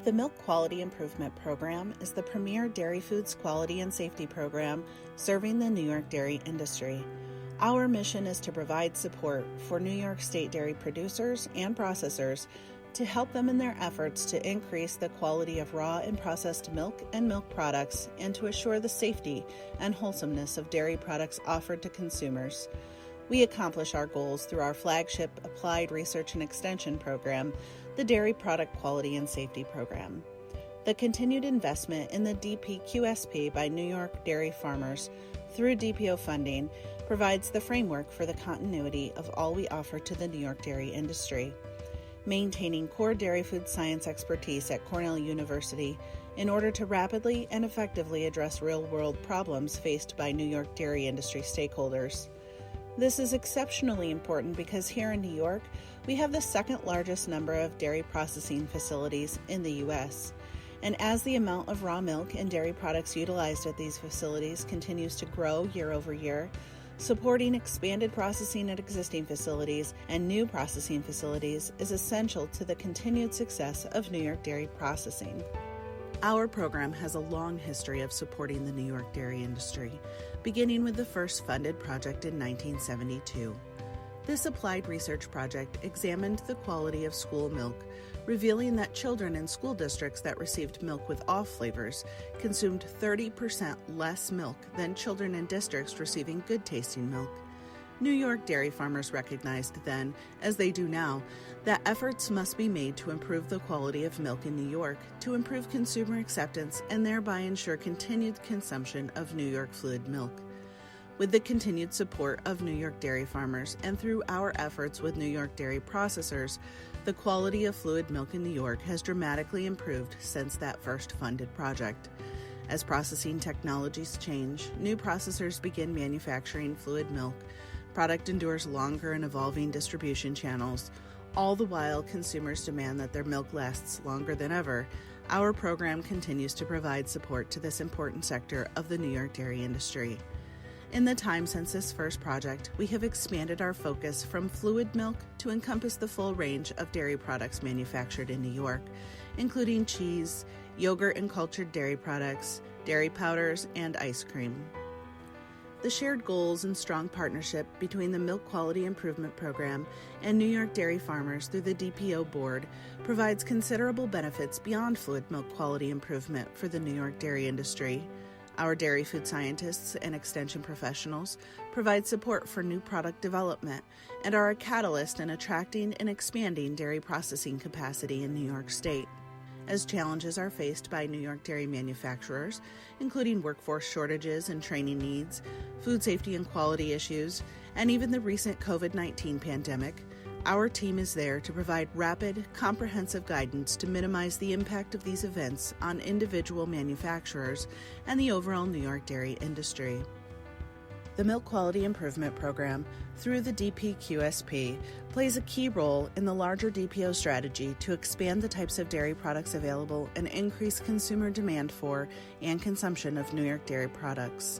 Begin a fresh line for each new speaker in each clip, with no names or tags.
The Milk Quality Improvement Program is the premier dairy foods quality and safety program serving the New York dairy industry. Our mission is to provide support for New York State dairy producers and processors to help them in their efforts to increase the quality of raw and processed milk and milk products and to assure the safety and wholesomeness of dairy products offered to consumers. We accomplish our goals through our flagship Applied Research and Extension program, the Dairy Product Quality and Safety Program. The continued investment in the DPQSP by New York dairy farmers through DPO funding provides the framework for the continuity of all we offer to the New York dairy industry. Maintaining core dairy food science expertise at Cornell University in order to rapidly and effectively address real-world problems faced by New York dairy industry stakeholders. This is exceptionally important because here in New York, we have the second largest number of dairy processing facilities in the U.S. And as the amount of raw milk and dairy products utilized at these facilities continues to grow year over year, supporting expanded processing at existing facilities and new processing facilities is essential to the continued success of New York dairy processing. Our program has a long history of supporting the New York dairy industry, beginning with the first funded project in 1972. This applied research project examined the quality of school milk, revealing that children in school districts that received milk with off flavors consumed 30% less milk than children in districts receiving good-tasting milk. New York dairy farmers recognized then, as they do now, that efforts must be made to improve the quality of milk in New York, to improve consumer acceptance, and thereby ensure continued consumption of New York fluid milk. With the continued support of New York dairy farmers and through our efforts with New York dairy processors, the quality of fluid milk in New York has dramatically improved since that first funded project. As processing technologies change, new processors begin manufacturing fluid milk. Product endures longer and evolving distribution channels. All the while, consumers demand that their milk lasts longer than ever. Our program continues to provide support to this important sector of the New York dairy industry. In the time since this first project, we have expanded our focus from fluid milk to encompass the full range of dairy products manufactured in New York, including cheese, yogurt and cultured dairy products, dairy powders, and ice cream. The shared goals and strong partnership between the Milk Quality Improvement Program and New York dairy farmers through the DPO board provides considerable benefits beyond fluid milk quality improvement for the New York dairy industry. Our dairy food scientists and extension professionals provide support for new product development and are a catalyst in attracting and expanding dairy processing capacity in New York State. As challenges are faced by New York dairy manufacturers, including workforce shortages and training needs, food safety and quality issues, and even the recent COVID-19 pandemic, our team is there to provide rapid, comprehensive guidance to minimize the impact of these events on individual manufacturers and the overall New York dairy industry. The Milk Quality Improvement Program, through the DPQSP, plays a key role in the larger DPO strategy to expand the types of dairy products available and increase consumer demand for and consumption of New York dairy products.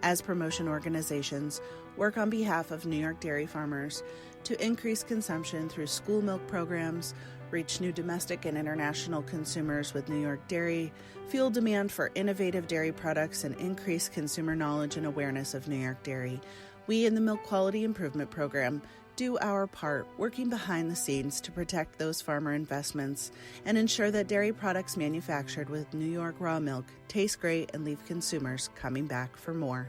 As promotion organizations, work on behalf of New York dairy farmers to increase consumption through school milk programs, reach new domestic and international consumers with New York dairy, fuel demand for innovative dairy products, and increase consumer knowledge and awareness of New York dairy. We in the Milk Quality Improvement Program do our part working behind the scenes to protect those farmer investments and ensure that dairy products manufactured with New York raw milk taste great and leave consumers coming back for more.